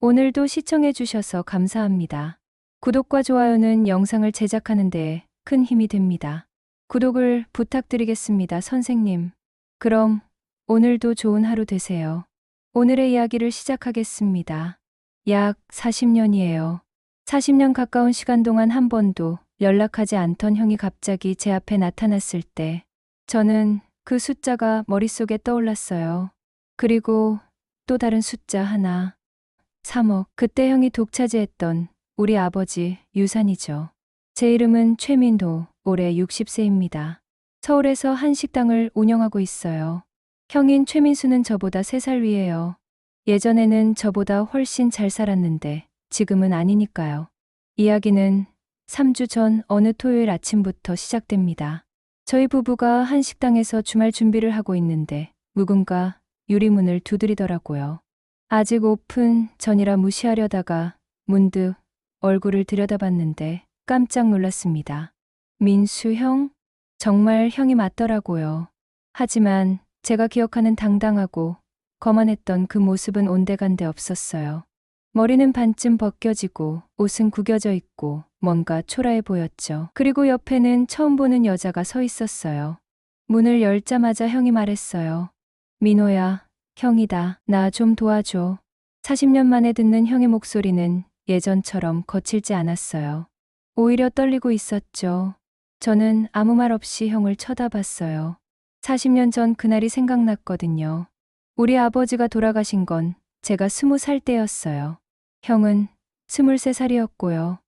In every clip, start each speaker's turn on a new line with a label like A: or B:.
A: 오늘도 시청해주셔서 감사합니다. 구독과 좋아요는 영상을 제작하는 데 큰 힘이 됩니다. 구독을 부탁드리겠습니다, 선생님. 그럼 오늘도 좋은 하루 되세요. 오늘의 이야기를 시작하겠습니다. 약 40년이에요. 40년 가까운 시간 동안 한 번도 연락하지 않던 형이 갑자기 제 앞에 나타났을 때 저는 그 숫자가 머릿속에 떠올랐어요. 그리고 또 다른 숫자 하나. 3억. 그때 형이 독차지했던 우리 아버지 유산이죠. 제 이름은 최민호, 올해 60세입니다. 서울에서 한 식당을 운영하고 있어요. 형인 최민수는 저보다 3살 위에요. 예전에는 저보다 훨씬 잘 살았는데 지금은 아니니까요. 이야기는 3주 전 어느 토요일 아침부터 시작됩니다. 저희 부부가 한 식당에서 주말 준비를 하고 있는데 누군가 유리문을 두드리더라고요. 아직 오픈 전이라 무시하려다가 문득 얼굴을 들여다봤는데 깜짝 놀랐습니다. 민수 형? 정말 형이 맞더라고요. 하지만 제가 기억하는 당당하고 거만했던 그 모습은 온데간데 없었어요. 머리는 반쯤 벗겨지고 옷은 구겨져 있고 뭔가 초라해 보였죠. 그리고 옆에는 처음 보는 여자가 서 있었어요. 문을 열자마자 형이 말했어요. 민호야, 형이다. 나 좀 도와줘. 40년 만에 듣는 형의 목소리는 예전처럼 거칠지 않았어요. 오히려 떨리고 있었죠. 저는 아무 말 없이 형을 쳐다봤어요. 40년 전 그날이 생각났거든요. 우리 아버지가 돌아가신 건 제가 20살 때였어요. 형은 23살이었고요.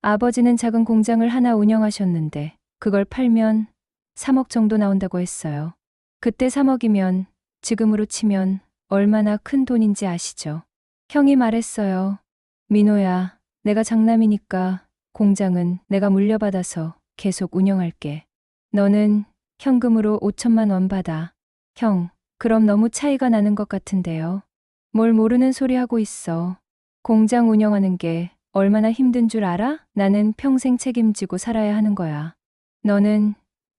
A: 아버지는 작은 공장을 하나 운영하셨는데 그걸 팔면 3억 정도 나온다고 했어요. 그때 3억이면 지금으로 치면 얼마나 큰 돈인지 아시죠? 형이 말했어요. 민호야, 내가 장남이니까 공장은 내가 물려받아서 계속 운영할게. 너는 현금으로 5천만 원 받아. 형, 그럼 너무 차이가 나는 것 같은데요. 뭘 모르는 소리 하고 있어. 공장 운영하는 게 얼마나 힘든 줄 알아? 나는 평생 책임지고 살아야 하는 거야. 너는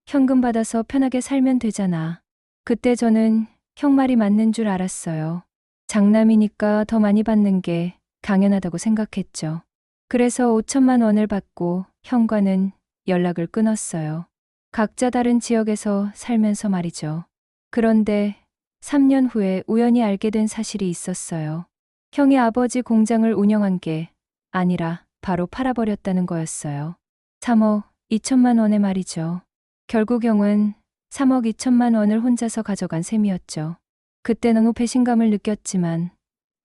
A: 현금 받아서 편하게 살면 되잖아. 그때 저는 형 말이 맞는 줄 알았어요. 장남이니까 더 많이 받는 게 당연하다고 생각했죠. 그래서 5천만 원을 받고 형과는 연락을 끊었어요. 각자 다른 지역에서 살면서 말이죠. 그런데 3년 후에 우연히 알게 된 사실이 있었어요. 형이 아버지 공장을 운영한 게 아니라 바로 팔아버렸다는 거였어요. 3억 2천만 원에 말이죠. 결국 형은 3억 2천만 원을 혼자서 가져간 셈이었죠. 그때 너무 배신감을 느꼈지만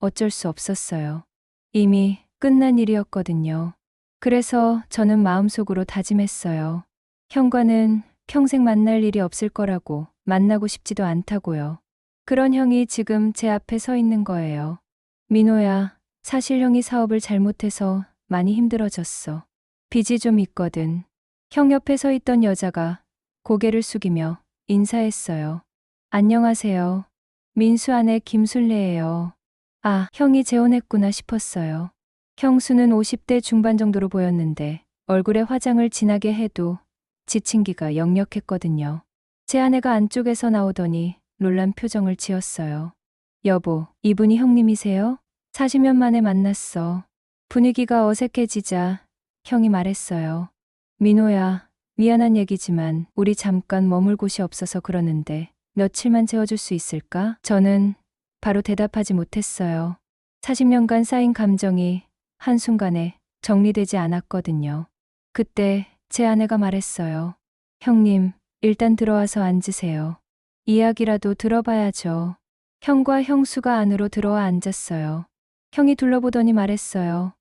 A: 어쩔 수 없었어요. 이미 끝난 일이었거든요. 그래서 저는 마음속으로 다짐했어요. 형과는 평생 만날 일이 없을 거라고, 만나고 싶지도 않다고요. 그런 형이 지금 제 앞에 서 있는 거예요. 민호야, 사실 형이 사업을 잘못해서 많이 힘들어졌어. 빚이 좀 있거든. 형 옆에 서 있던 여자가 고개를 숙이며 인사했어요. 안녕하세요. 민수 아내 김순례예요. 아, 형이 재혼했구나 싶었어요. 형수는 50대 중반 정도로 보였는데 얼굴에 화장을 진하게 해도 지친기가 역력했거든요. 제 아내가 안쪽에서 나오더니 놀란 표정을 지었어요. 여보, 이분이 형님이세요? 40년 만에 만났어. 분위기가 어색해지자 형이 말했어요. 민호야, 미안한 얘기지만 우리 잠깐 머물 곳이 없어서 그러는데 며칠만 재워줄 수 있을까? 저는 바로 대답하지 못했어요. 40년간 쌓인 감정이 한순간에 정리되지 않았거든요. 그때 제 아내가 말했어요. 형님, 일단 들어와서 앉으세요. 이야기라도 들어봐야죠. 형과 형수가 안으로 들어와 앉았어요. 형이 둘러보더니 말했어요.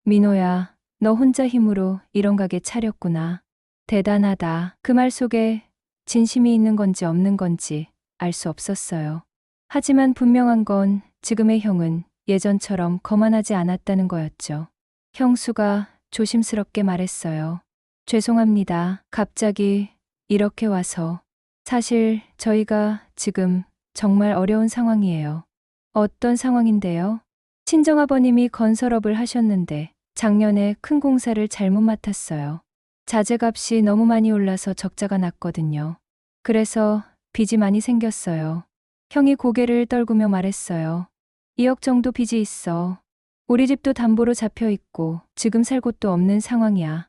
A: 민호야, 너 혼자 힘으로 이런 가게 차렸구나. 대단하다. 그 말 속에 진심이 있는 건지 없는 건지 알 수 없었어요. 하지만 분명한 건 지금의 형은 예전처럼 거만하지 않았다는 거였죠. 형수가 조심스럽게 말했어요. 죄송합니다. 갑자기 이렇게 와서. 사실 저희가 지금 정말 어려운 상황이에요. 어떤 상황인데요? 친정아버님이 건설업을 하셨는데 작년에 큰 공사를 잘못 맡았어요. 자재값이 너무 많이 올라서 적자가 났거든요. 그래서 빚이 많이 생겼어요. 형이 고개를 떨구며 말했어요. 2억 정도 빚이 있어. 우리 집도 담보로 잡혀 있고 지금 살 곳도 없는 상황이야.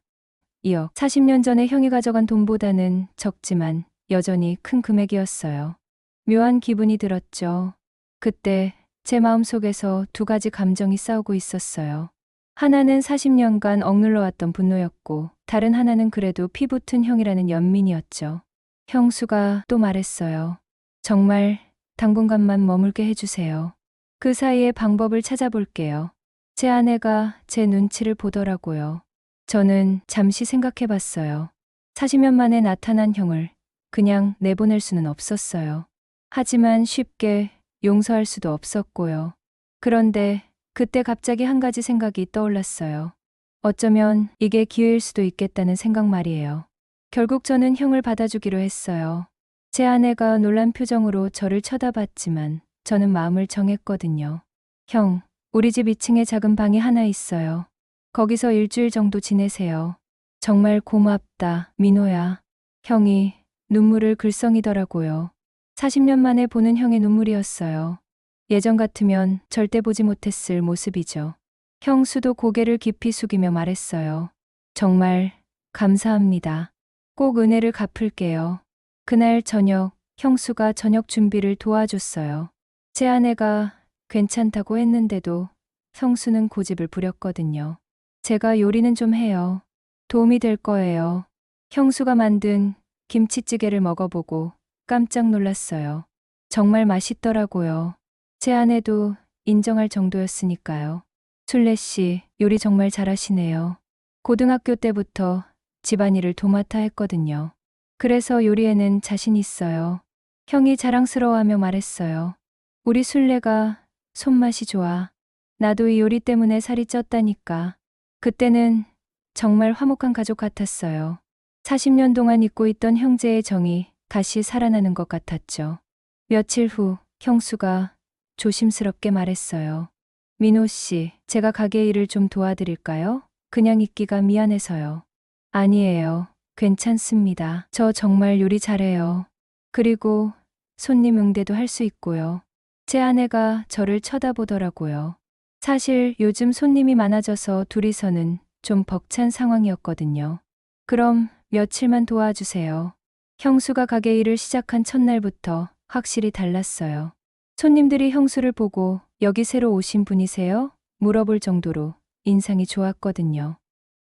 A: 2억. 40년 전에 형이 가져간 돈보다는 적지만 여전히 큰 금액이었어요. 묘한 기분이 들었죠. 그때 제 마음속에서 두 가지 감정이 싸우고 있었어요. 하나는 40년간 억눌러왔던 분노였고 다른 하나는 그래도 피 붙은 형이라는 연민이었죠. 형수가 또 말했어요. 정말 당분간만 머물게 해주세요. 그 사이에 방법을 찾아볼게요. 제 아내가 제 눈치를 보더라고요. 저는 잠시 생각해 봤어요. 40년 만에 나타난 형을 그냥 내보낼 수는 없었어요. 하지만 쉽게 용서할 수도 없었고요. 그런데 그때 갑자기 한 가지 생각이 떠올랐어요. 어쩌면 이게 기회일 수도 있겠다는 생각 말이에요. 결국 저는 형을 받아주기로 했어요. 제 아내가 놀란 표정으로 저를 쳐다봤지만 저는 마음을 정했거든요. 형, 우리 집 2층에 작은 방이 하나 있어요. 거기서 일주일 정도 지내세요. 정말 고맙다, 민호야. 형이 눈물을 글썽이더라고요. 40년 만에 보는 형의 눈물이었어요. 예전 같으면 절대 보지 못했을 모습이죠. 형수도 고개를 깊이 숙이며 말했어요. 정말 감사합니다. 꼭 은혜를 갚을게요. 그날 저녁, 형수가 저녁 준비를 도와줬어요. 제 아내가 괜찮다고 했는데도 형수는 고집을 부렸거든요. 제가 요리는 좀 해요. 도움이 될 거예요. 형수가 만든 김치찌개를 먹어보고 깜짝 놀랐어요. 정말 맛있더라고요. 제 아내도 인정할 정도였으니까요. 순례 씨, 요리 정말 잘하시네요. 고등학교 때부터 집안일을 도맡아 했거든요. 그래서 요리에는 자신 있어요. 형이 자랑스러워하며 말했어요. 우리 순례가 손맛이 좋아. 나도 이 요리 때문에 살이 쪘다니까. 그때는 정말 화목한 가족 같았어요. 40년 동안 잊고 있던 형제의 정이 다시 살아나는 것 같았죠. 며칠 후 형수가 조심스럽게 말했어요. 민호 씨, 제가 가게 일을 좀 도와드릴까요? 그냥 있기가 미안해서요. 아니에요. 괜찮습니다. 저 정말 요리 잘해요. 그리고 손님 응대도 할 수 있고요. 제 아내가 저를 쳐다보더라고요. 사실 요즘 손님이 많아져서 둘이서는 좀 벅찬 상황이었거든요. 그럼 며칠만 도와주세요. 형수가 가게 일을 시작한 첫날부터 확실히 달랐어요. 손님들이 형수를 보고 여기 새로 오신 분이세요? 물어볼 정도로 인상이 좋았거든요.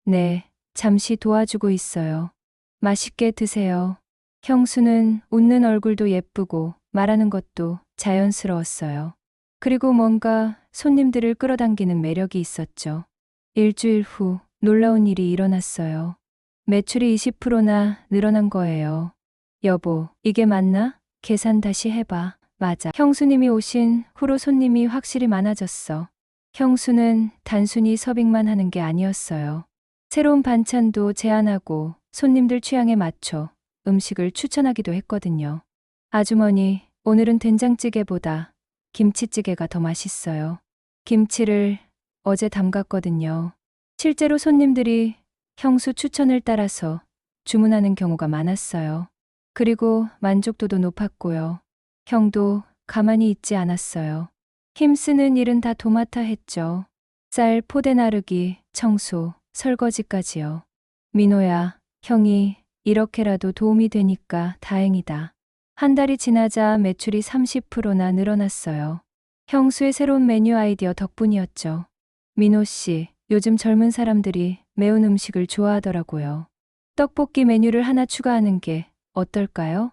A: 네, 잠시 도와주고 있어요. 맛있게 드세요. 형수는 웃는 얼굴도 예쁘고 말하는 것도 자연스러웠어요. 그리고 뭔가 손님들을 끌어당기는 매력이 있었죠. 일주일 후 놀라운 일이 일어났어요. 매출이 20%나 늘어난 거예요. 여보, 이게 맞나? 계산 다시 해봐. 맞아. 형수님이 오신 후로 손님이 확실히 많아졌어. 형수는 단순히 서빙만 하는 게 아니었어요. 새로운 반찬도 제안하고 손님들 취향에 맞춰 음식을 추천하기도 했거든요. 아주머니, 오늘은 된장찌개보다 김치찌개가 더 맛있어요. 김치를 어제 담갔거든요. 실제로 손님들이 형수 추천을 따라서 주문하는 경우가 많았어요. 그리고 만족도도 높았고요. 형도 가만히 있지 않았어요. 힘쓰는 일은 다 도맡아 했죠. 쌀 포대 나르기, 청소, 설거지까지요. 민호야, 형이 이렇게라도 도움이 되니까 다행이다. 한 달이 지나자 매출이 30%나 늘어났어요. 형수의 새로운 메뉴 아이디어 덕분이었죠. 민호 씨, 요즘 젊은 사람들이 매운 음식을 좋아하더라고요. 떡볶이 메뉴를 하나 추가하는 게 어떨까요?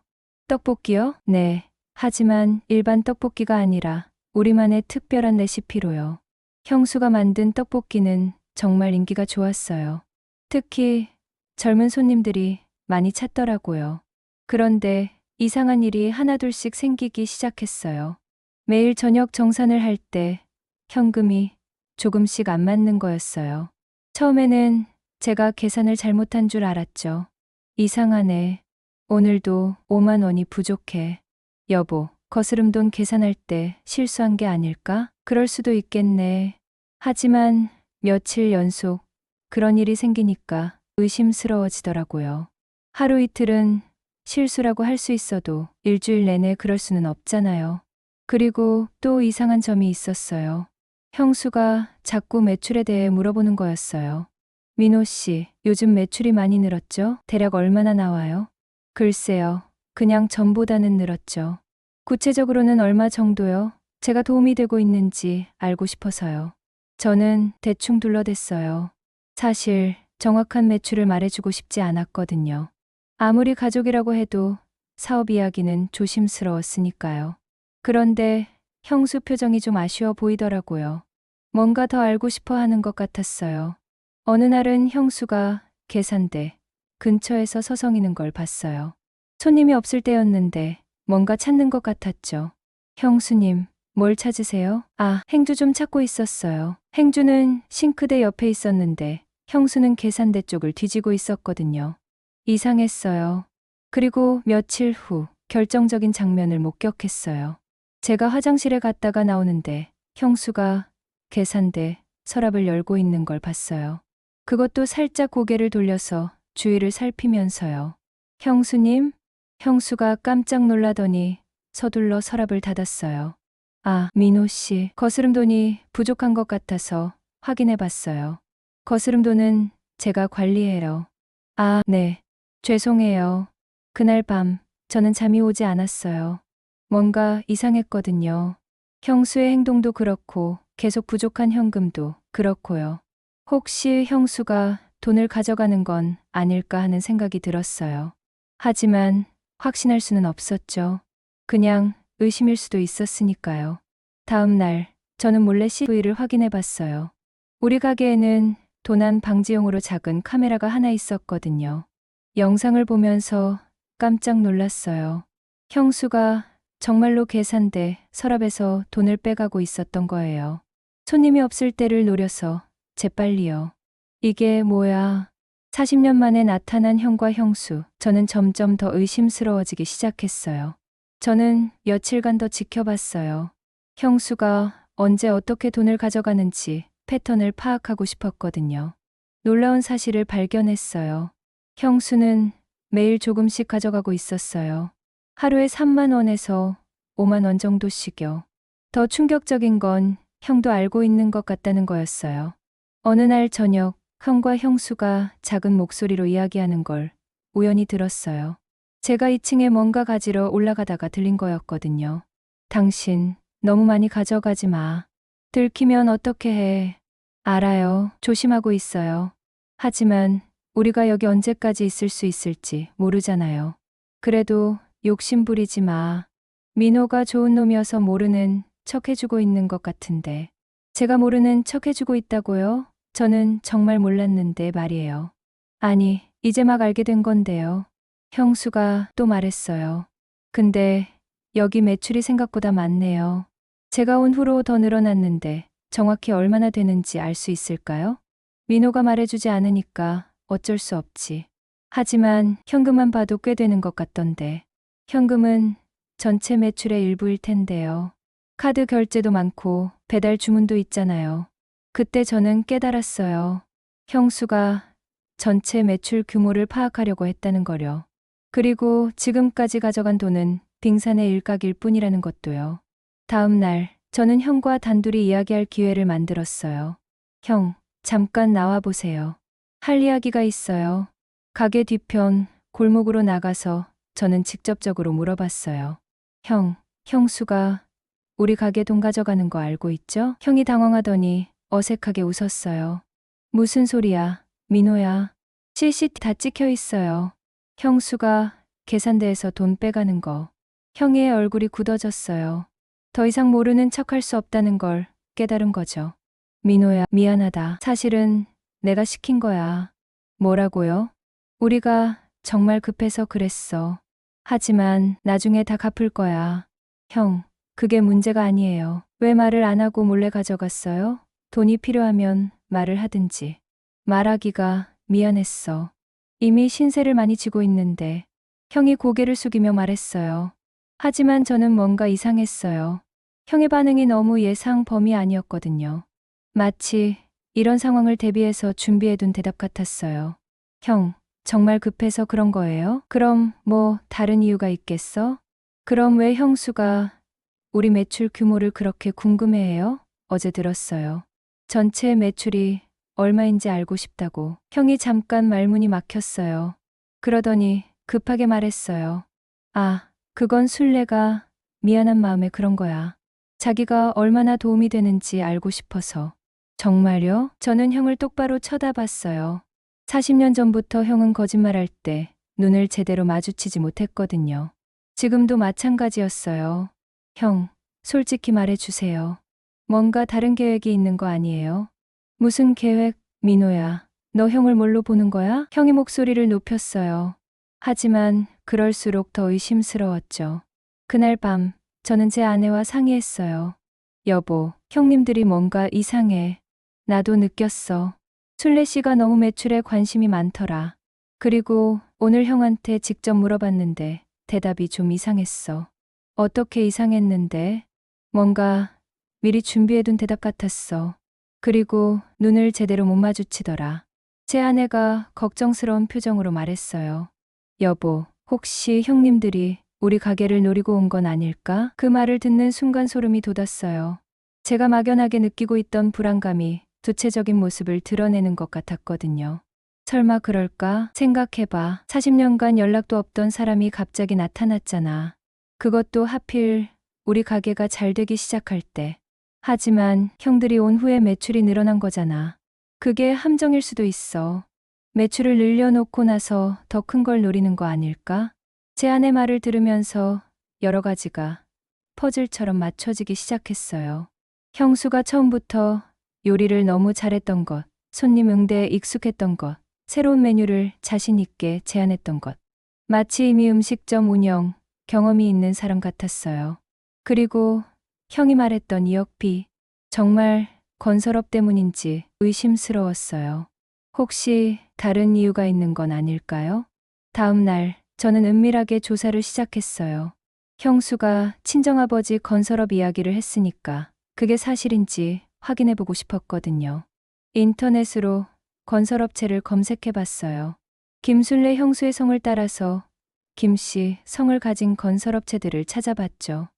A: 떡볶이요? 네. 하지만 일반 떡볶이가 아니라 우리만의 특별한 레시피로요. 형수가 만든 떡볶이는 정말 인기가 좋았어요. 특히 젊은 손님들이 많이 찾더라고요. 그런데 이상한 일이 하나둘씩 생기기 시작했어요. 매일 저녁 정산을 할 때 현금이 조금씩 안 맞는 거였어요. 처음에는 제가 계산을 잘못한 줄 알았죠. 이상하네. 오늘도 5만 원이 부족해. 여보, 거스름돈 계산할 때 실수한 게 아닐까? 그럴 수도 있겠네. 하지만 며칠 연속 그런 일이 생기니까 의심스러워지더라고요. 하루 이틀은 실수라고 할 수 있어도 일주일 내내 그럴 수는 없잖아요. 그리고 또 이상한 점이 있었어요. 형수가 자꾸 매출에 대해 물어보는 거였어요. 민호 씨, 요즘 매출이 많이 늘었죠? 대략 얼마나 나와요? 글쎄요. 그냥 전보다는 늘었죠. 구체적으로는 얼마 정도요? 제가 도움이 되고 있는지 알고 싶어서요. 저는 대충 둘러댔어요. 사실 정확한 매출을 말해주고 싶지 않았거든요. 아무리 가족이라고 해도 사업 이야기는 조심스러웠으니까요. 그런데 형수 표정이 좀 아쉬워 보이더라고요. 뭔가 더 알고 싶어 하는 것 같았어요. 어느 날은 형수가 계산대 근처에서 서성이는 걸 봤어요. 손님이 없을 때였는데 뭔가 찾는 것 같았죠. 형수님, 뭘 찾으세요? 아, 행주 좀 찾고 있었어요. 행주는 싱크대 옆에 있었는데 형수는 계산대 쪽을 뒤지고 있었거든요. 이상했어요. 그리고 며칠 후 결정적인 장면을 목격했어요. 제가 화장실에 갔다가 나오는데 형수가 계산대 서랍을 열고 있는 걸 봤어요. 그것도 살짝 고개를 돌려서 주위를 살피면서요. 형수님? 형수가 깜짝 놀라더니 서둘러 서랍을 닫았어요. 아, 민호 씨, 거스름돈이 부족한 것 같아서 확인해 봤어요. 거스름돈은 제가 관리해요. 아, 네. 죄송해요. 그날 밤 저는 잠이 오지 않았어요. 뭔가 이상했거든요. 형수의 행동도 그렇고 계속 부족한 현금도 그렇고요. 혹시 형수가 돈을 가져가는 건 아닐까 하는 생각이 들었어요. 하지만 확신할 수는 없었죠. 그냥 의심일 수도 있었으니까요. 다음 날 저는 몰래 CV를 확인해 봤어요. 우리 가게에는 도난 방지용으로 작은 카메라가 하나 있었거든요. 영상을 보면서 깜짝 놀랐어요. 형수가 정말로 계산대 서랍에서 돈을 빼가고 있었던 거예요. 손님이 없을 때를 노려서 재빨리요. 이게 뭐야? 40년 만에 나타난 형과 형수, 저는 점점 더 의심스러워지기 시작했어요. 저는 며칠간 더 지켜봤어요. 형수가 언제 어떻게 돈을 가져가는지 패턴을 파악하고 싶었거든요. 놀라운 사실을 발견했어요. 형수는 매일 조금씩 가져가고 있었어요. 하루에 3만 원에서 5만 원 정도씩요. 더 충격적인 건 형도 알고 있는 것 같다는 거였어요. 어느 날 저녁, 형과 형수가 작은 목소리로 이야기하는 걸 우연히 들었어요. 제가 2층에 뭔가 가지러 올라가다가 들린 거였거든요. 당신, 너무 많이 가져가지 마. 들키면 어떻게 해. 알아요. 조심하고 있어요. 하지만 우리가 여기 언제까지 있을 수 있을지 모르잖아요. 그래도 욕심 부리지 마. 민호가 좋은 놈이어서 모르는 척 해주고 있는 것 같은데. 제가 모르는 척 해주고 있다고요? 저는 정말 몰랐는데 말이에요. 아니, 이제 막 알게 된 건데요. 형수가 또 말했어요. 근데 여기 매출이 생각보다 많네요. 제가 온 후로 더 늘어났는데 정확히 얼마나 되는지 알 수 있을까요? 민호가 말해주지 않으니까 어쩔 수 없지. 하지만 현금만 봐도 꽤 되는 것 같던데. 현금은 전체 매출의 일부일 텐데요. 카드 결제도 많고 배달 주문도 있잖아요. 그때 저는 깨달았어요. 형수가 전체 매출 규모를 파악하려고 했다는 거려. 그리고 지금까지 가져간 돈은 빙산의 일각일 뿐이라는 것도요. 다음 날 저는 형과 단둘이 이야기할 기회를 만들었어요. 형, 잠깐 나와 보세요. 할 이야기가 있어요. 가게 뒤편 골목으로 나가서 저는 직접적으로 물어봤어요. 형, 형수가 우리 가게 돈 가져가는 거 알고 있죠? 형이 당황하더니 어색하게 웃었어요. 무슨 소리야, 민호야. CCTV 다 찍혀 있어요. 형수가 계산대에서 돈 빼가는 거. 형의 얼굴이 굳어졌어요. 더 이상 모르는 척할 수 없다는 걸 깨달은 거죠. 민호야, 미안하다. 사실은 내가 시킨 거야. 뭐라고요? 우리가 정말 급해서 그랬어. 하지만 나중에 다 갚을 거야. 형, 그게 문제가 아니에요. 왜 말을 안 하고 몰래 가져갔어요? 돈이 필요하면 말을 하든지. 말하기가 미안했어. 이미 신세를 많이 지고 있는데. 형이 고개를 숙이며 말했어요. 하지만 저는 뭔가 이상했어요. 형의 반응이 너무 예상 범위 아니었거든요. 마치 이런 상황을 대비해서 준비해둔 대답 같았어요. 형, 정말 급해서 그런 거예요? 그럼 뭐 다른 이유가 있겠어? 그럼 왜 형수가 우리 매출 규모를 그렇게 궁금해해요? 어제 들었어요. 전체 매출이 얼마인지 알고 싶다고. 형이 잠깐 말문이 막혔어요. 그러더니 급하게 말했어요. 아, 그건 술래가 미안한 마음에 그런 거야. 자기가 얼마나 도움이 되는지 알고 싶어서. 정말요? 저는 형을 똑바로 쳐다봤어요. 40년 전부터 형은 거짓말할 때 눈을 제대로 마주치지 못했거든요. 지금도 마찬가지였어요. 형, 솔직히 말해주세요. 뭔가 다른 계획이 있는 거 아니에요? 무슨 계획, 민호야? 너 형을 뭘로 보는 거야? 형이 목소리를 높였어요. 하지만 그럴수록 더 의심스러웠죠. 그날 밤, 저는 제 아내와 상의했어요. 여보, 형님들이 뭔가 이상해. 나도 느꼈어. 술래 씨가 너무 매출에 관심이 많더라. 그리고 오늘 형한테 직접 물어봤는데 대답이 좀 이상했어. 어떻게 이상했는데? 뭔가 미리 준비해둔 대답 같았어. 그리고 눈을 제대로 못 마주치더라. 제 아내가 걱정스러운 표정으로 말했어요. 여보, 혹시 형님들이 우리 가게를 노리고 온 건 아닐까? 그 말을 듣는 순간 소름이 돋았어요. 제가 막연하게 느끼고 있던 불안감이 구체적인 모습을 드러내는 것 같았거든요. 설마 그럴까? 생각해봐. 40년간 연락도 없던 사람이 갑자기 나타났잖아. 그것도 하필 우리 가게가 잘 되기 시작할 때. 하지만 형들이 온 후에 매출이 늘어난 거잖아. 그게 함정일 수도 있어. 매출을 늘려놓고 나서 더 큰 걸 노리는 거 아닐까? 제 아내 말을 들으면서 여러 가지가 퍼즐처럼 맞춰지기 시작했어요. 형수가 처음부터 요리를 너무 잘했던 것, 손님 응대에 익숙했던 것, 새로운 메뉴를 자신 있게 제안했던 것. 마치 이미 음식점 운영 경험이 있는 사람 같았어요. 그리고 형이 말했던 2억비, 정말 건설업 때문인지 의심스러웠어요. 혹시 다른 이유가 있는 건 아닐까요? 다음 날 저는 은밀하게 조사를 시작했어요. 형수가 친정아버지 건설업 이야기를 했으니까 그게 사실인지 확인해보고 싶었거든요. 인터넷으로 건설업체를 검색해봤어요. 김술래 형수의 성을 따라서 김씨 성을 가진 건설업체들을 찾아봤죠.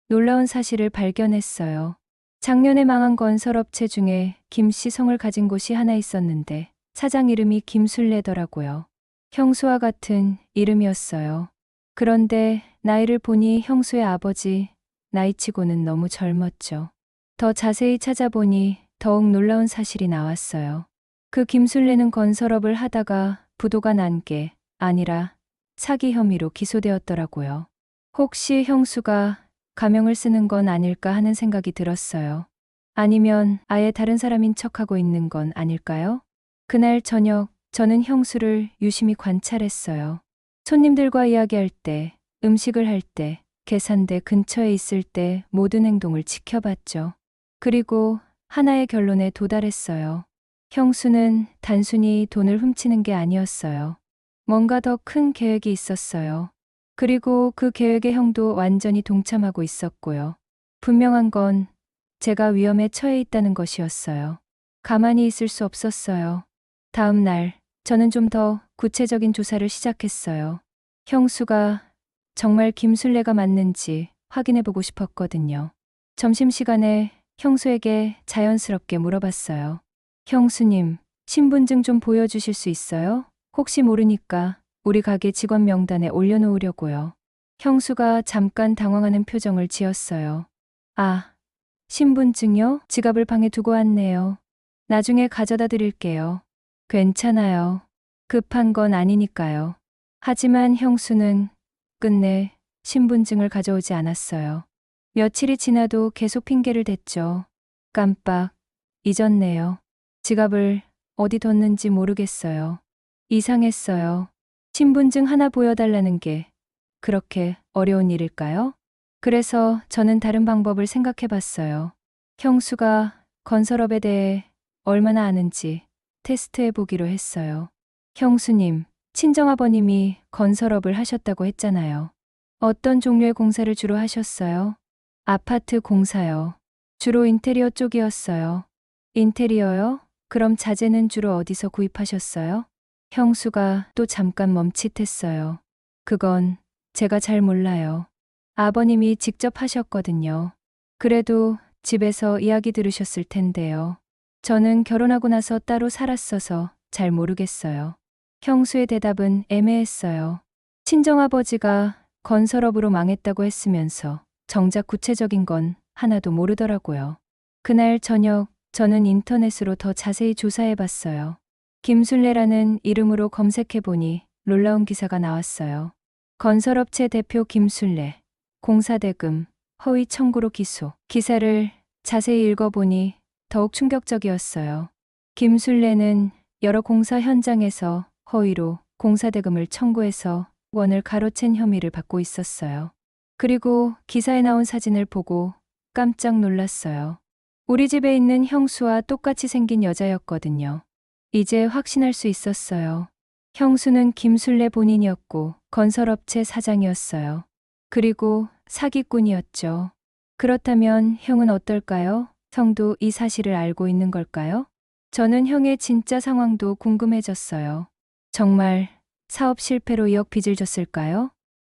A: 놀라운 사실을 발견했어요. 작년에 망한 건설업체 중에 김씨 성을 가진 곳이 하나 있었는데 사장 이름이 김술래더라고요. 형수와 같은 이름이었어요. 그런데 나이를 보니 형수의 아버지 나이치고는 너무 젊었죠. 더 자세히 찾아보니 더욱 놀라운 사실이 나왔어요. 그 김술래는 건설업을 하다가 부도가 난 게 아니라 사기 혐의로 기소되었더라고요. 혹시 형수가 가명을 쓰는 건 아닐까 하는 생각이 들었어요. 아니면 아예 다른 사람인 척하고 있는 건 아닐까요? 그날 저녁 저는 형수를 유심히 관찰했어요. 손님들과 이야기할 때, 음식을 할 때, 계산대 근처에 있을 때 모든 행동을 지켜봤죠. 그리고 하나의 결론에 도달했어요. 형수는 단순히 돈을 훔치는 게 아니었어요. 뭔가 더 큰 계획이 있었어요. 그리고 그 계획에 형도 완전히 동참하고 있었고요. 분명한 건 제가 위험에 처해 있다는 것이었어요. 가만히 있을 수 없었어요. 다음 날, 저는 좀 더 구체적인 조사를 시작했어요. 형수가 정말 김술래가 맞는지 확인해보고 싶었거든요. 점심시간에 형수에게 자연스럽게 물어봤어요. 형수님, 신분증 좀 보여주실 수 있어요? 혹시 모르니까 우리 가게 직원 명단에 올려놓으려고요. 형수가 잠깐 당황하는 표정을 지었어요. 아, 신분증요? 지갑을 방에 두고 왔네요. 나중에 가져다 드릴게요. 괜찮아요. 급한 건 아니니까요. 하지만 형수는 끝내 신분증을 가져오지 않았어요. 며칠이 지나도 계속 핑계를 댔죠. 깜빡 잊었네요. 지갑을 어디 뒀는지 모르겠어요. 이상했어요. 신분증 하나 보여달라는 게 그렇게 어려운 일일까요? 그래서 저는 다른 방법을 생각해 봤어요. 형수가 건설업에 대해 얼마나 아는지 테스트해 보기로 했어요. 형수님, 친정아버님이 건설업을 하셨다고 했잖아요. 어떤 종류의 공사를 주로 하셨어요? 아파트 공사요. 주로 인테리어 쪽이었어요. 인테리어요? 그럼 자재는 주로 어디서 구입하셨어요? 형수가 또 잠깐 멈칫했어요. 그건 제가 잘 몰라요. 아버님이 직접 하셨거든요. 그래도 집에서 이야기 들으셨을 텐데요. 저는 결혼하고 나서 따로 살았어서 잘 모르겠어요. 형수의 대답은 애매했어요. 친정아버지가 건설업으로 망했다고 했으면서 정작 구체적인 건 하나도 모르더라고요. 그날 저녁 저는 인터넷으로 더 자세히 조사해 봤어요. 김순례라는 이름으로 검색해 보니 놀라운 기사가 나왔어요. 건설업체 대표 김순례, 공사대금, 허위 청구로 기소. 기사를 자세히 읽어보니 더욱 충격적이었어요. 김순례는 여러 공사 현장에서 허위로 공사대금을 청구해서 원을 가로챈 혐의를 받고 있었어요. 그리고 기사에 나온 사진을 보고 깜짝 놀랐어요. 우리 집에 있는 형수와 똑같이 생긴 여자였거든요. 이제 확신할 수 있었어요. 형수는 김순례 본인이었고 건설업체 사장이었어요. 그리고 사기꾼이었죠. 그렇다면 형은 어떨까요? 형도 이 사실을 알고 있는 걸까요? 저는 형의 진짜 상황도 궁금해졌어요. 정말 사업 실패로 2억 빚을 졌을까요?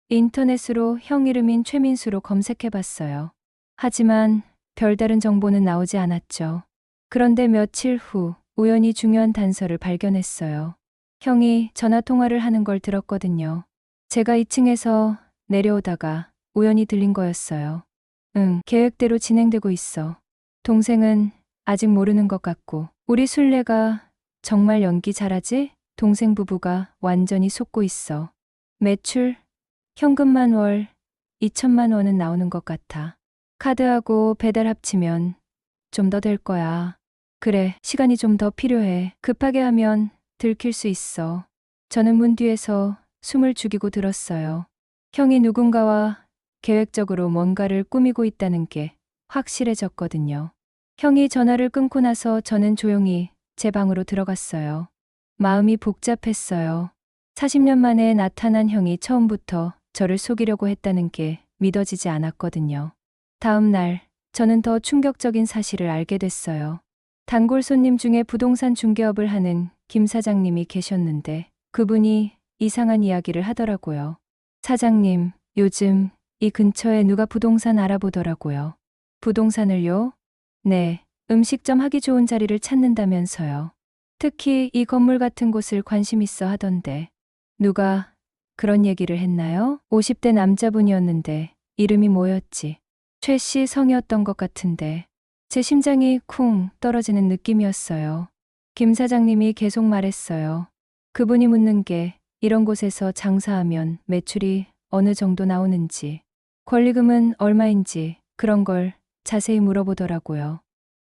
A: 인터넷으로 형 이름인 최민수로 검색해봤어요. 하지만 별다른 정보는 나오지 않았죠. 그런데 며칠 후 우연히 중요한 단서를 발견했어요. 형이 전화통화를 하는 걸 들었거든요. 제가 2층에서 내려오다가 우연히 들린 거였어요. 응, 계획대로 진행되고 있어. 동생은 아직 모르는 것 같고, 우리 순례가 정말 연기 잘하지? 동생 부부가 완전히 속고 있어. 매출, 현금만 월 2천만 원은 나오는 것 같아. 카드하고 배달 합치면 좀 더 될 거야. 그래, 시간이 좀 더 필요해. 급하게 하면 들킬 수 있어. 저는 문 뒤에서 숨을 죽이고 들었어요. 형이 누군가와 계획적으로 뭔가를 꾸미고 있다는 게 확실해졌거든요. 형이 전화를 끊고 나서 저는 조용히 제 방으로 들어갔어요. 마음이 복잡했어요. 40년 만에 나타난 형이 처음부터 저를 속이려고 했다는 게 믿어지지 않았거든요. 다음 날, 저는 더 충격적인 사실을 알게 됐어요. 단골 손님 중에 부동산 중개업을 하는 김 사장님이 계셨는데 그분이 이상한 이야기를 하더라고요. 사장님, 요즘 이 근처에 누가 부동산 알아보더라고요. 부동산을요? 네, 음식점 하기 좋은 자리를 찾는다면서요. 특히 이 건물 같은 곳을 관심 있어 하던데. 누가 그런 얘기를 했나요? 50대 남자분이었는데 이름이 뭐였지? 최 씨 성이었던 것 같은데. 제 심장이 쿵 떨어지는 느낌이었어요. 김 사장님이 계속 말했어요. 그분이 묻는 게 이런 곳에서 장사하면 매출이 어느 정도 나오는지, 권리금은 얼마인지 그런 걸 자세히 물어보더라고요.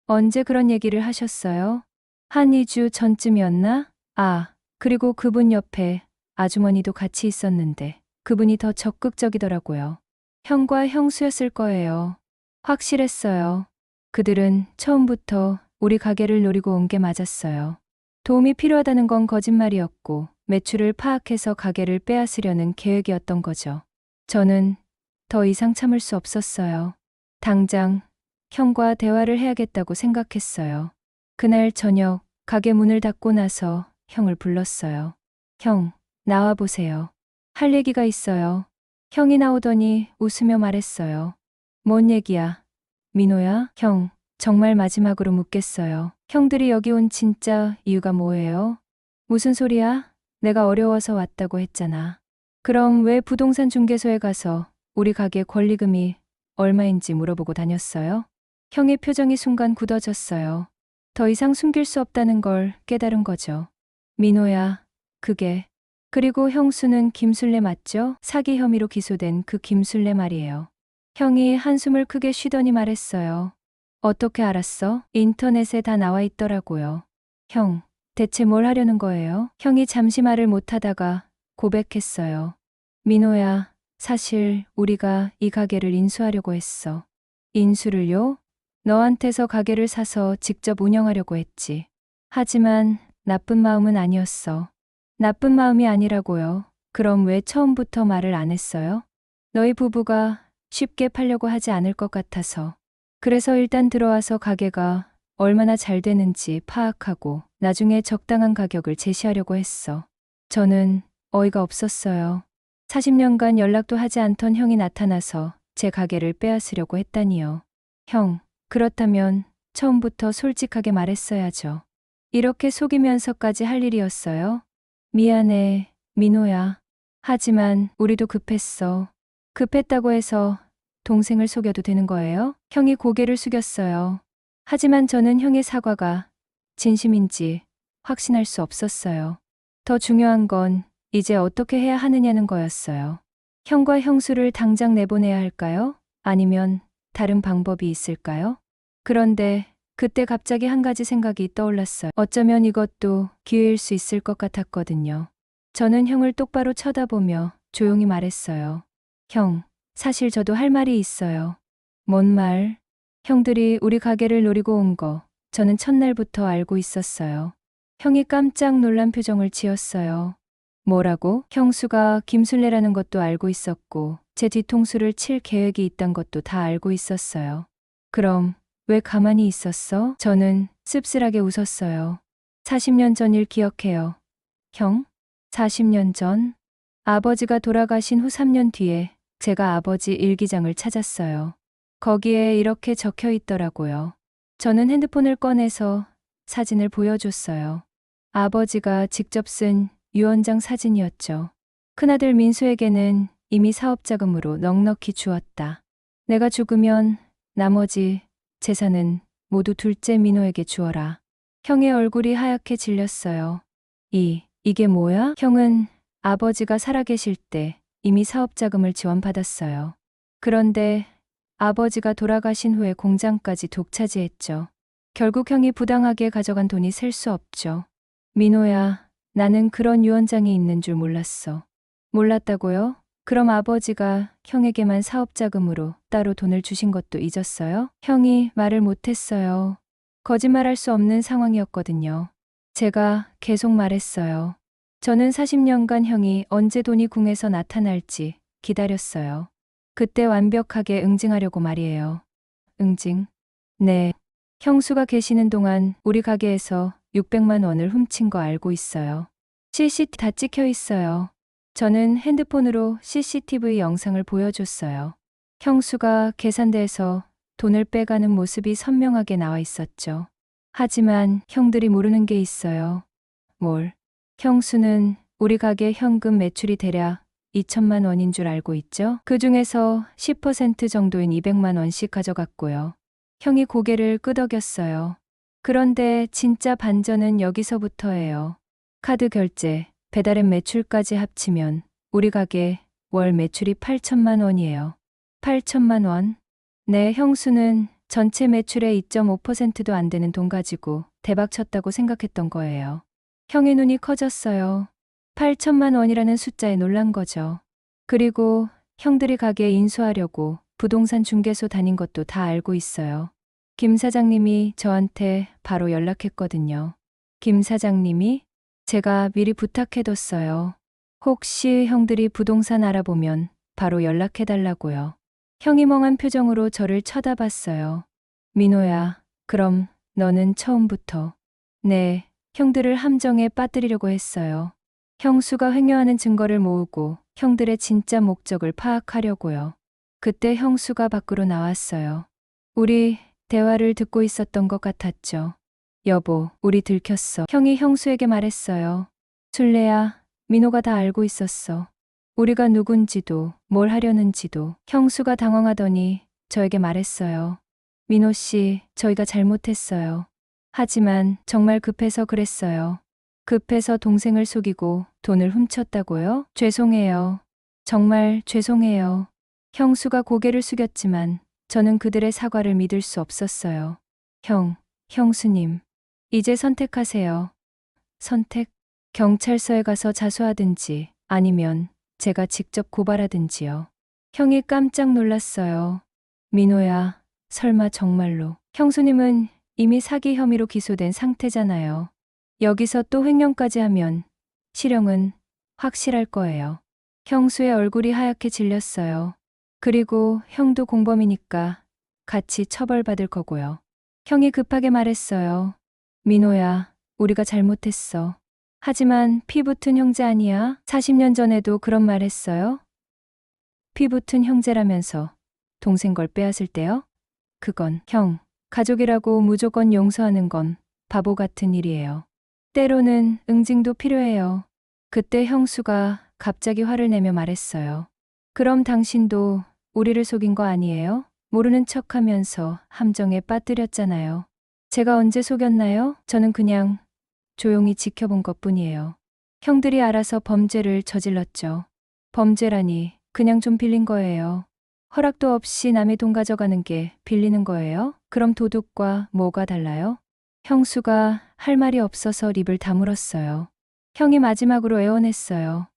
A: 언제 그런 얘기를 하셨어요? 한 2주 전쯤이었나? 아, 그리고 그분 옆에 아주머니도 같이 있었는데 그분이 더 적극적이더라고요. 형과 형수였을 거예요. 확실했어요. 그들은 처음부터 우리 가게를 노리고 온 게 맞았어요. 도움이 필요하다는 건 거짓말이었고 매출을 파악해서 가게를 빼앗으려는 계획이었던 거죠. 저는 더 이상 참을 수 없었어요. 당장 형과 대화를 해야겠다고 생각했어요. 그날 저녁 가게 문을 닫고 나서 형을 불렀어요. 형, 나와 보세요. 할 얘기가 있어요. 형이 나오더니 웃으며 말했어요. 뭔 얘기야? 민호야? 형, 정말 마지막으로 묻겠어요. 형들이 여기 온 진짜 이유가 뭐예요? 무슨 소리야? 내가 어려워서 왔다고 했잖아. 그럼 왜 부동산 중개소에 가서 우리 가게 권리금이 얼마인지 물어보고 다녔어요? 형의 표정이 순간 굳어졌어요. 더 이상 숨길 수 없다는 걸 깨달은 거죠. 민호야, 그게. 그리고 형수는 김순례 맞죠? 사기 혐의로 기소된 그 김순례 말이에요. 형이 한숨을 크게 쉬더니 말했어요. 어떻게 알았어? 인터넷에 다 나와 있더라고요. 형, 대체 뭘 하려는 거예요? 형이 잠시 말을 못하다가 고백했어요. 민호야, 사실 우리가 이 가게를 인수하려고 했어. 인수를요? 너한테서 가게를 사서 직접 운영하려고 했지. 하지만 나쁜 마음은 아니었어. 나쁜 마음이 아니라고요. 그럼 왜 처음부터 말을 안 했어요? 너희 부부가 쉽게 팔려고 하지 않을 것 같아서. 그래서 일단 들어와서 가게가 얼마나 잘 되는지 파악하고 나중에 적당한 가격을 제시하려고 했어. 저는 어이가 없었어요. 40년간 연락도 하지 않던 형이 나타나서 제 가게를 빼앗으려고 했다니요. 형, 그렇다면 처음부터 솔직하게 말했어야죠. 이렇게 속이면서까지 할 일이었어요? 미안해, 민호야. 하지만 우리도 급했어. 급했다고 해서 동생을 속여도 되는 거예요? 형이 고개를 숙였어요. 하지만 저는 형의 사과가 진심인지 확신할 수 없었어요. 더 중요한 건 이제 어떻게 해야 하느냐는 거였어요. 형과 형수를 당장 내보내야 할까요? 아니면 다른 방법이 있을까요? 그런데 그때 갑자기 한 가지 생각이 떠올랐어요. 어쩌면 이것도 기회일 수 있을 것 같았거든요. 저는 형을 똑바로 쳐다보며 조용히 말했어요. 형, 사실 저도 할 말이 있어요. 뭔 말? 형들이 우리 가게를 노리고 온 거 저는 첫날부터 알고 있었어요. 형이 깜짝 놀란 표정을 지었어요. 뭐라고? 형수가 김술래라는 것도 알고 있었고 제 뒤통수를 칠 계획이 있단 것도 다 알고 있었어요. 그럼 왜 가만히 있었어? 저는 씁쓸하게 웃었어요. 40년 전 일 기억해요. 형? 40년 전? 아버지가 돌아가신 후 3년 뒤에 제가 아버지 일기장을 찾았어요. 거기에 이렇게 적혀 있더라고요. 저는 핸드폰을 꺼내서 사진을 보여줬어요. 아버지가 직접 쓴 유언장 사진이었죠. 큰아들 민수에게는 이미 사업 자금으로 넉넉히 주었다. 내가 죽으면 나머지 재산은 모두 둘째 민호에게 주어라. 형의 얼굴이 하얗게 질렸어요. 이게 뭐야? 형은 아버지가 살아계실 때 이미 사업 자금을 지원받았어요. 그런데 아버지가 돌아가신 후에 공장까지 독차지했죠. 결국 형이 부당하게 가져간 돈이 셀 수 없죠. 민호야, 나는 그런 유언장이 있는 줄 몰랐어. 몰랐다고요? 그럼 아버지가 형에게만 사업 자금으로 따로 돈을 주신 것도 잊었어요? 형이 말을 못했어요. 거짓말할 수 없는 상황이었거든요. 제가 계속 말했어요. 저는 40년간 형이 언제 돈이 궁에서 나타날지 기다렸어요. 그때 완벽하게 응징하려고 말이에요. 응징? 네. 형수가 계시는 동안 우리 가게에서 600만 원을 훔친 거 알고 있어요. CCTV 다 찍혀 있어요. 저는 핸드폰으로 CCTV 영상을 보여줬어요. 형수가 계산대에서 돈을 빼가는 모습이 선명하게 나와 있었죠. 하지만 형들이 모르는 게 있어요. 뭘? 형수는 우리 가게 현금 매출이 대략 2천만 원인 줄 알고 있죠? 그 중에서 10% 정도인 200만 원씩 가져갔고요. 형이 고개를 끄덕였어요. 그런데 진짜 반전은 여기서부터예요. 카드 결제, 배달앱 매출까지 합치면 우리 가게 월 매출이 8천만 원이에요. 8천만 원? 네, 형수는 전체 매출의 2.5%도 안 되는 돈 가지고 대박 쳤다고 생각했던 거예요. 형의 눈이 커졌어요. 8천만 원이라는 숫자에 놀란 거죠. 그리고 형들이 가게 인수하려고 부동산 중개소 다닌 것도 다 알고 있어요. 김 사장님이 저한테 바로 연락했거든요. 김 사장님이? 제가 미리 부탁해뒀어요. 혹시 형들이 부동산 알아보면 바로 연락해달라고요. 형이 멍한 표정으로 저를 쳐다봤어요. 민호야, 그럼 너는 처음부터. 네, 형들을 함정에 빠뜨리려고 했어요. 형수가 횡령하는 증거를 모으고 형들의 진짜 목적을 파악하려고요. 그때 형수가 밖으로 나왔어요. 우리 대화를 듣고 있었던 것 같았죠. 여보, 우리 들켰어. 형이 형수에게 말했어요. 술래야, 민호가 다 알고 있었어. 우리가 누군지도 뭘 하려는지도. 형수가 당황하더니 저에게 말했어요. 민호 씨, 저희가 잘못했어요. 하지만 정말 급해서 그랬어요. 급해서 동생을 속이고 돈을 훔쳤다고요? 죄송해요. 정말 죄송해요. 형수가 고개를 숙였지만 저는 그들의 사과를 믿을 수 없었어요. 형수님. 이제 선택하세요. 선택? 경찰서에 가서 자수하든지 아니면 제가 직접 고발하든지요. 형이 깜짝 놀랐어요. 민호야, 설마 정말로. 형수님은 이미 사기 혐의로 기소된 상태잖아요. 여기서 또 횡령까지 하면 실형은 확실할 거예요. 형수의 얼굴이 하얗게 질렸어요. 그리고 형도 공범이니까 같이 처벌받을 거고요. 형이 급하게 말했어요. 민호야, 우리가 잘못했어. 하지만 피 붙은 형제 아니야? 40년 전에도 그런 말 했어요? 피 붙은 형제라면서 동생 걸 빼앗을 때요? 그건 가족이라고 무조건 용서하는 건 바보 같은 일이에요. 때로는 응징도 필요해요. 그때 형수가 갑자기 화를 내며 말했어요. 그럼 당신도 우리를 속인 거 아니에요? 모르는 척 하면서 함정에 빠뜨렸잖아요. 제가 언제 속였나요? 저는 그냥 조용히 지켜본 것뿐이에요. 형들이 알아서 범죄를 저질렀죠. 범죄라니 그냥 좀 빌린 거예요. 허락도 없이 남의 돈 가져가는 게 빌리는 거예요? 그럼 도둑과 뭐가 달라요? 형수가 할 말이 없어서 립을 다물었어요. 형이 마지막으로 애원했어요.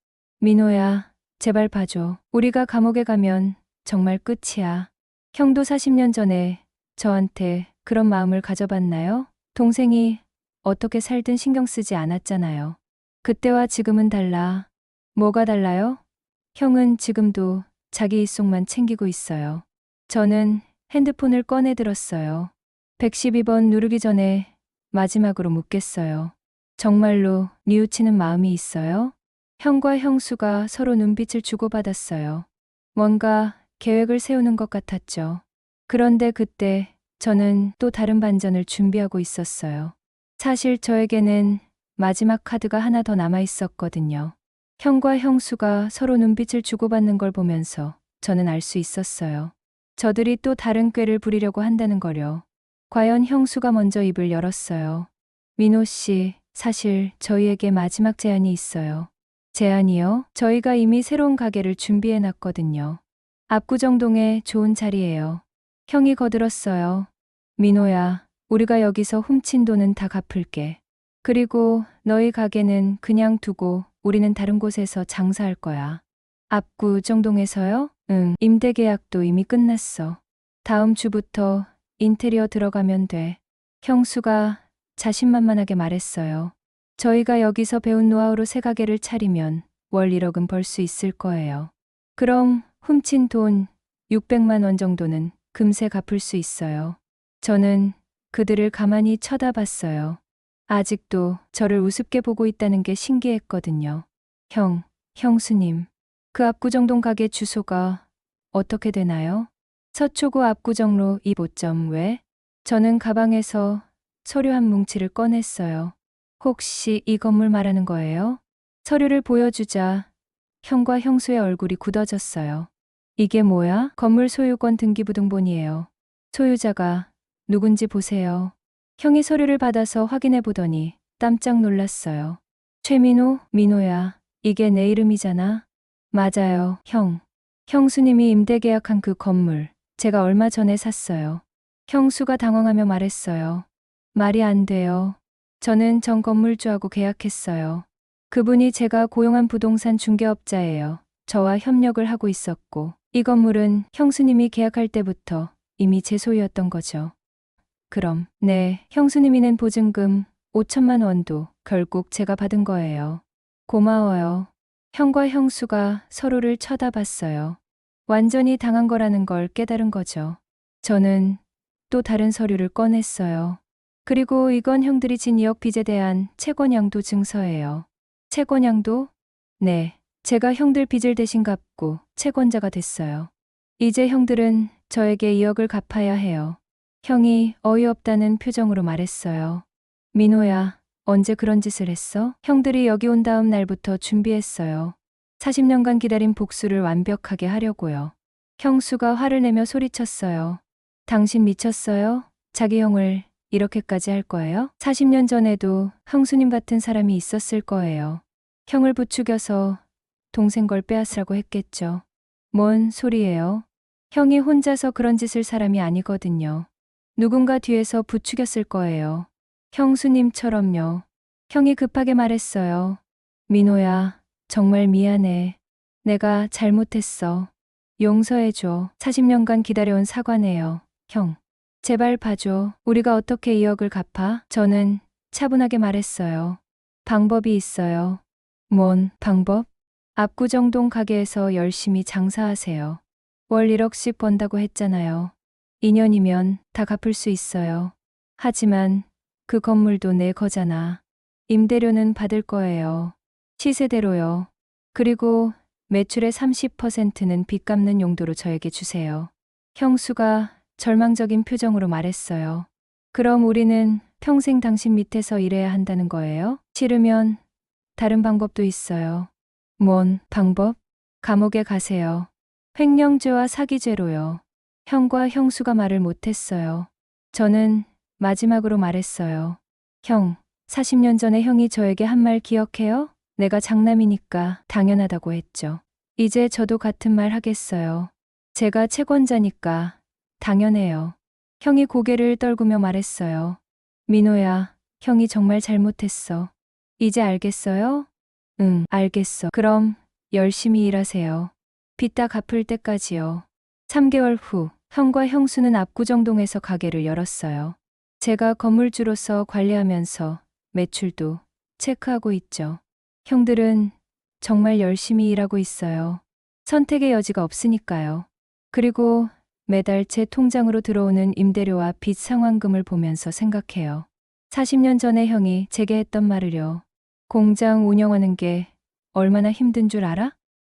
A: 민호야, 제발 봐줘. 우리가 감옥에 가면 정말 끝이야. 형도 40년 전에 저한테 그런 마음을 가져봤나요? 동생이 어떻게 살든 신경 쓰지 않았잖아요. 그때와 지금은 달라. 뭐가 달라요? 형은 지금도 자기 일속만 챙기고 있어요. 저는 핸드폰을 꺼내 들었어요. 112번 누르기 전에 마지막으로 묻겠어요. 정말로 뉘우치는 마음이 있어요? 형과 형수가 서로 눈빛을 주고받았어요. 뭔가 계획을 세우는 것 같았죠. 그런데 그때 저는 또 다른 반전을 준비하고 있었어요. 사실 저에게는 마지막 카드가 하나 더 남아 있었거든요. 형과 형수가 서로 눈빛을 주고받는 걸 보면서 저는 알 수 있었어요. 저들이 또 다른 꾀를 부리려고 한다는 거요. 과연 형수가 먼저 입을 열었어요. 민호 씨, 사실 저희에게 마지막 제안이 있어요. 제안이요? 저희가 이미 새로운 가게를 준비해 놨거든요. 압구정동에 좋은 자리예요. 형이 거들었어요. 민호야, 우리가 여기서 훔친 돈은 다 갚을게. 그리고 너희 가게는 그냥 두고 우리는 다른 곳에서 장사할 거야. 압구정동에서요? 응, 임대 계약도 이미 끝났어. 다음 주부터 인테리어 들어가면 돼. 형수가 자신만만하게 말했어요. 저희가 여기서 배운 노하우로 새 가게를 차리면 월 1억은 벌 수 있을 거예요. 그럼 훔친 돈 600만 원 정도는 금세 갚을 수 있어요. 저는 그들을 가만히 쳐다봤어요. 아직도 저를 우습게 보고 있다는 게 신기했거든요. 형수님, 그 압구정동 가게 주소가 어떻게 되나요? 서초구 압구정로 2호점 왜? 저는 가방에서 서류 한 뭉치를 꺼냈어요. 혹시 이 건물 말하는 거예요? 서류를 보여주자 형과 형수의 얼굴이 굳어졌어요. 이게 뭐야? 건물 소유권 등기부등본이에요. 소유자가 누군지 보세요. 형이 서류를 받아서 확인해 보더니 깜짝 놀랐어요. 최민호, 민호야. 이게 내 이름이잖아. 맞아요, 형. 형수님이 임대 계약한 그 건물, 제가 얼마 전에 샀어요. 형수가 당황하며 말했어요. 말이 안 돼요. 저는 전 건물주하고 계약했어요. 그분이 제가 고용한 부동산 중개업자예요. 저와 협력을 하고 있었고, 이 건물은 형수님이 계약할 때부터 이미 제 소유였던 거죠. 그럼, 네, 형수님이 낸 보증금 5천만 원도 결국 제가 받은 거예요. 고마워요. 형과 형수가 서로를 쳐다봤어요. 완전히 당한 거라는 걸 깨달은 거죠. 저는 또 다른 서류를 꺼냈어요. 그리고 이건 형들이 진 2억 빚에 대한 채권양도 증서예요. 채권양도? 네, 제가 형들 빚을 대신 갚고 채권자가 됐어요. 이제 형들은 저에게 2억을 갚아야 해요. 형이 어이없다는 표정으로 말했어요. 민호야, 언제 그런 짓을 했어? 형들이 여기 온 다음 날부터 준비했어요. 40년간 기다린 복수를 완벽하게 하려고요. 형수가 화를 내며 소리쳤어요. 당신 미쳤어요? 자기 형을 이렇게까지 할 거예요? 40년 전에도 형수님 같은 사람이 있었을 거예요. 형을 부추겨서 동생 걸 빼앗으라고 했겠죠. 뭔 소리예요? 형이 혼자서 그런 짓을 사람이 아니거든요. 누군가 뒤에서 부추겼을 거예요. 형수님처럼요. 형이 급하게 말했어요. 민호야, 정말 미안해. 내가 잘못했어. 용서해줘. 40년간 기다려온 사과네요. 형, 제발 봐줘. 우리가 어떻게 2억을 갚아? 저는 차분하게 말했어요. 방법이 있어요. 뭔 방법? 압구정동 가게에서 열심히 장사하세요. 월 1억씩 번다고 했잖아요. 2년이면 다 갚을 수 있어요. 하지만 그 건물도 내 거잖아. 임대료는 받을 거예요. 시세대로요. 그리고 매출의 30%는 빚 갚는 용도로 저에게 주세요. 형수가 절망적인 표정으로 말했어요. 그럼 우리는 평생 당신 밑에서 일해야 한다는 거예요? 싫으면 다른 방법도 있어요. 뭔 방법? 감옥에 가세요. 횡령죄와 사기죄로요. 형과 형수가 말을 못했어요. 저는 마지막으로 말했어요. 형, 40년 전에 형이 저에게 한 말 기억해요? 내가 장남이니까 당연하다고 했죠. 이제 저도 같은 말 하겠어요. 제가 채권자니까 당연해요. 형이 고개를 떨구며 말했어요. 민호야, 형이 정말 잘못했어. 이제 알겠어요? 응, 알겠어. 그럼 열심히 일하세요. 빚 다 갚을 때까지요. 3개월 후, 형과 형수는 압구정동에서 가게를 열었어요. 제가 건물주로서 관리하면서 매출도 체크하고 있죠. 형들은 정말 열심히 일하고 있어요. 선택의 여지가 없으니까요. 그리고 매달 제 통장으로 들어오는 임대료와 빚 상환금을 보면서 생각해요. 40년 전에 형이 제게 했던 말을요. 공장 운영하는 게 얼마나 힘든 줄 알아?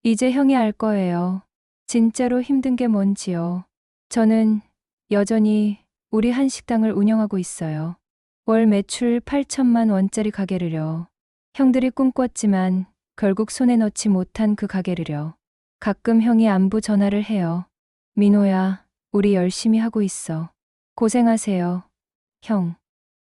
A: 이제 형이 알 거예요. 진짜로 힘든 게 뭔지요. 저는 여전히 우리 한식당을 운영하고 있어요. 월 매출 8천만 원짜리 가게를요. 형들이 꿈꿨지만 결국 손에 넣지 못한 그 가게를요. 가끔 형이 안부 전화를 해요. 민호야, 우리 열심히 하고 있어. 고생하세요. 형,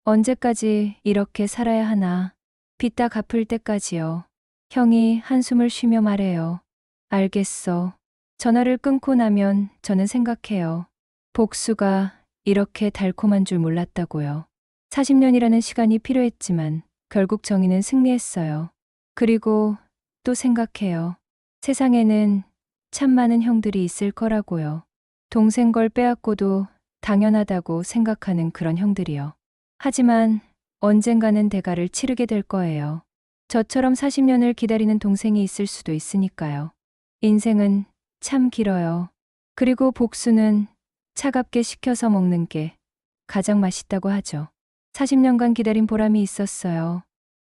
A: 언제까지 이렇게 살아야 하나? 빚 다 갚을 때까지요. 형이 한숨을 쉬며 말해요. 알겠어. 전화를 끊고 나면 저는 생각해요. 복수가 이렇게 달콤한 줄 몰랐다고요. 40년이라는 시간이 필요했지만 결국 정의는 승리했어요. 그리고 또 생각해요. 세상에는 참 많은 형들이 있을 거라고요. 동생 걸 빼앗고도 당연하다고 생각하는 그런 형들이요. 하지만 언젠가는 대가를 치르게 될 거예요. 저처럼 40년을 기다리는 동생이 있을 수도 있으니까요. 인생은 참 길어요. 그리고 복수는 차갑게 식혀서 먹는 게 가장 맛있다고 하죠. 40년간 기다린 보람이 있었어요.